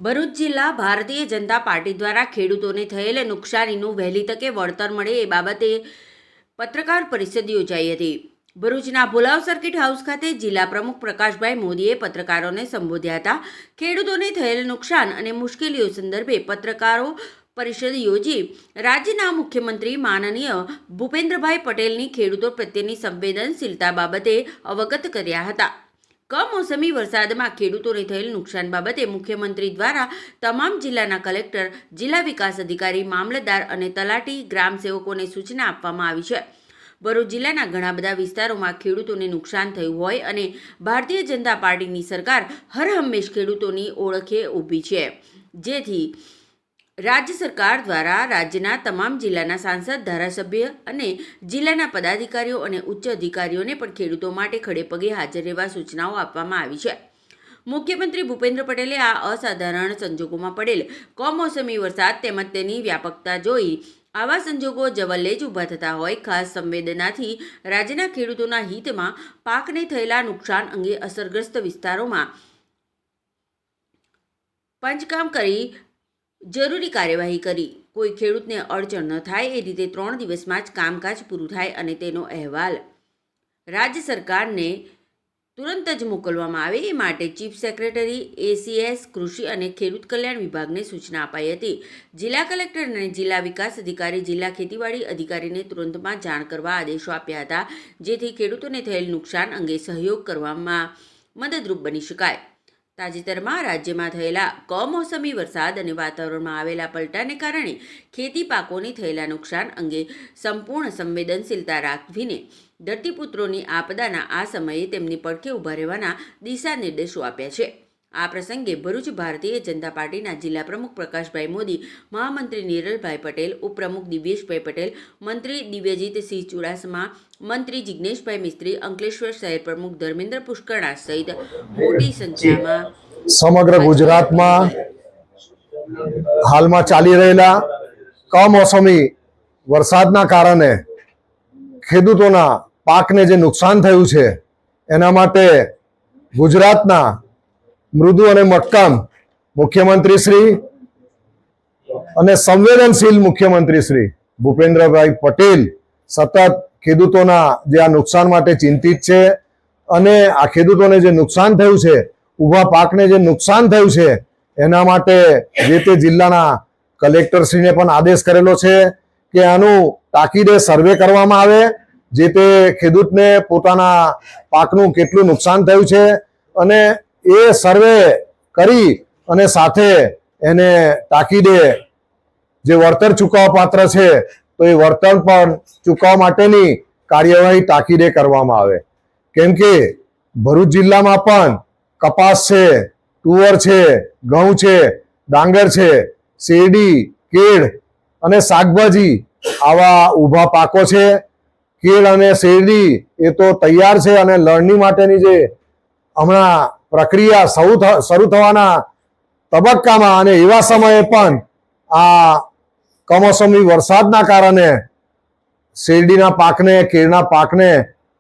ભરૂચ જિલ્લા ભારતીય જનતા પાર્ટી દ્વારા ખેડૂતોને થયેલ નુકસાનીનું વહેલી તકે વળતર મળે એ બાબતે પત્રકાર પરિષદ યોજાઈ હતી। ભરૂચના ભુલાવ સર્કિટ હાઉસ ખાતે જિલ્લા પ્રમુખ પ્રકાશભાઈ મોદીએ પત્રકારોને સંબોધ્યા હતા। ખેડૂતોને થયેલ નુકસાન અને મુશ્કેલીઓ સંદર્ભે પત્રકારો પરિષદ યોજી રાજ્યના મુખ્યમંત્રી માનનીય ભૂપેન્દ્રભાઈ પટેલની ખેડૂતો પ્રત્યેની સંવેદનશીલતા બાબતે અવગત કર્યા હતા। કમોસમી વરસાદમાં ખેડૂતોને થયેલ નુકસાન બાબતે મુખ્યમંત્રી દ્વારા તમામ જિલ્લાના કલેક્ટર, જિલ્લા વિકાસ અધિકારી, મામલતદાર અને તલાટી ગ્રામસેવકોને સૂચના આપવામાં આવી છે। ભરૂચ જિલ્લાના ઘણા બધા વિસ્તારોમાં ખેડૂતોને નુકસાન થયું હોય અને ભારતીય જનતા પાર્ટીની સરકાર હરહંમેશ ખેડૂતોની ઓળખે ઊભી છે, જેથી રાજ્ય સરકાર દ્વારા રાજ્યના તમામ જિલ્લાના સાંસદ, ધારાસભ્ય અને જિલ્લાના પદાધિકારીઓ અને ઉચ્ચ અધિકારીઓને પણ ખેડૂતો માટે ખડે પગે હાજર રહેવા સૂચનાઓ આપવામાં આવી છે। મુખ્યમંત્રી ભૂપેન્દ્ર પટેલે આ અસાધારણ સંજોગોમાં પડેલ કમોસમી વરસાદ તેમજ તેની વ્યાપકતા જોઈ આવા સંજોગો જવલ્લે જ ઊભા થતા હોય ખાસ સંવેદનાથી રાજ્યના ખેડૂતોના હિતમાં પાકને થયેલા નુકસાન અંગે અસરગ્રસ્ત વિસ્તારોમાં પંચકામ કરી જરૂરી કાર્યવાહી કરી કોઈ ખેડૂતને અડચણ ન થાય એ રીતે 3 દિવસમાં જ કામકાજ પૂરું થાય અને તેનો અહેવાલ રાજ્ય સરકારને તુરંત જ મોકલવામાં આવે એ માટે ચીફ સેક્રેટરી, એસીએસ, કૃષિ અને ખેડૂત કલ્યાણ વિભાગને સૂચના અપાઈ હતી। જિલ્લા કલેક્ટર અને જિલ્લા વિકાસ અધિકારી, જિલ્લા ખેતીવાડી અધિકારીને તુરંતમાં જાણ કરવા આદેશો આપ્યા હતા, જેથી ખેડૂતોને થયેલ નુકસાન અંગે સહયોગ કરવામાં મદદરૂપ બની શકાય। તાજેતરમાં રાજ્યમાં થયેલા કમોસમી વરસાદ અને વાતાવરણમાં આવેલા પલટાને કારણે ખેતી પાકોને થયેલા નુકસાન અંગે સંપૂર્ણ સંવેદનશીલતા રાખીને ધરતીપુત્રોની આપદાના આ સમયે તેમની પડખે ઊભા રહેવાના દિશા નિર્દેશો આપ્યા છે। આ પ્રસંગે ભરૂચ ભારતીય જનતા પાર્ટીના જિલ્લા પ્રમુખ પ્રકાશભાઈ મોદી, મહામંત્રી નિરલભાઈ પટેલ, ઉપપ્રમુખ દિવ્યેશભાઈ પટેલ, મંત્રી દિવ્યજીતસિંહ ચુડાસમા, મંત્રી જિજ્ઞેશભાઈ મિસ્ત્રી, અંકલેશ્વર શહેર પ્રમુખ ધર્મેન્દ્ર પુષ્કરણા સહિત મોટી સંખ્યામાં સમગ્ર ગુજરાતમાં હાલમાં ચાલી રહેલા કમોસમી વરસાદના કારણે ખેડૂતોના પાકને જે નુકસાન થયું છે એના માટે ગુજરાતના મૃદુ અને મક્કમ મુખ્યમંત્રી શ્રી અને સંવેદનશીલ મુખ્યમંત્રી શ્રી ભૂપેન્દ્રભાઈ પટેલ સતત ખેડૂતોના જે આ નુકસાન માટે ચિંતિત છે અને આ ખેડૂતોને જે નુકસાન થયું છે, ઊભા પાકને જે નુકસાન થયું છે એના માટે જે તે જિલ્લાના કલેક્ટરશ્રીને પણ આદેશ કરેલો છે કે આનું તાકીદે સર્વે કરવામાં આવે, જે તે ખેડૂતને પોતાના પાકનું કેટલું નુકસાન થયું છે અને એ સર્વે કરી અને સાથે એને તાકીદે જે વળતર ચૂકવવા પાત્ર છે તો એ વળતર પણ ચૂકવવા માટેની કાર્યવાહી તાકીદે કરવામાં આવે। કેમ કે ભરૂચ જિલ્લામાં પણ કપાસ છે, તુવર છે, ઘઉં છે, ડાંગર છે, શેરડી, કેળ અને શાકભાજી આવા ઊભા પાકો છે। કેળ અને શેરડી એ તો તૈયાર છે અને લણણી માટેની જે હમણાં પ્રક્રિયા શરૂ થવાના તબક્કામાં અને એવા સમયે પણ આ કમોસમી વરસાદના કારણે શેરડીના પાકને, કેળના પાકને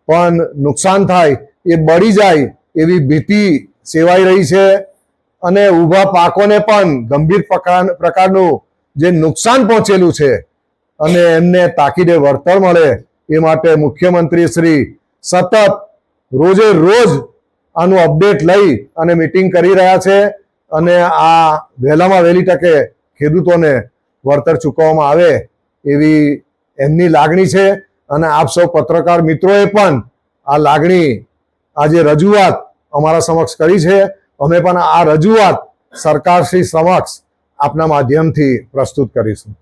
પણ નુકસાન થાય, એ બળી જાય એવી ભીતિ સેવાઈ રહી છે અને ઊભા પાકોને પણ ગંભીર પ્રકારનું જે નુકસાન પહોંચેલું છે અને એમને તાકીદે વળતર મળે એ માટે મુખ્યમંત્રી શ્રી સતત રોજે રોજ આનું અપડેટ લઈ અને મીટિંગ કરી રહ્યા છે અને આ વહેલામાં વહેલી તકે ખેડૂતોને વળતર ચૂકવવામાં આવે એવી એમની લાગણી છે અને આપ સૌ પત્રકાર મિત્રોએ પણ આ લાગણી, આ જે રજૂઆત અમારા સમક્ષ કરી છે, અમે પણ આ રજૂઆત સરકારશ્રી સમક્ષ આપના માધ્યમથી પ્રસ્તુત કરીશું।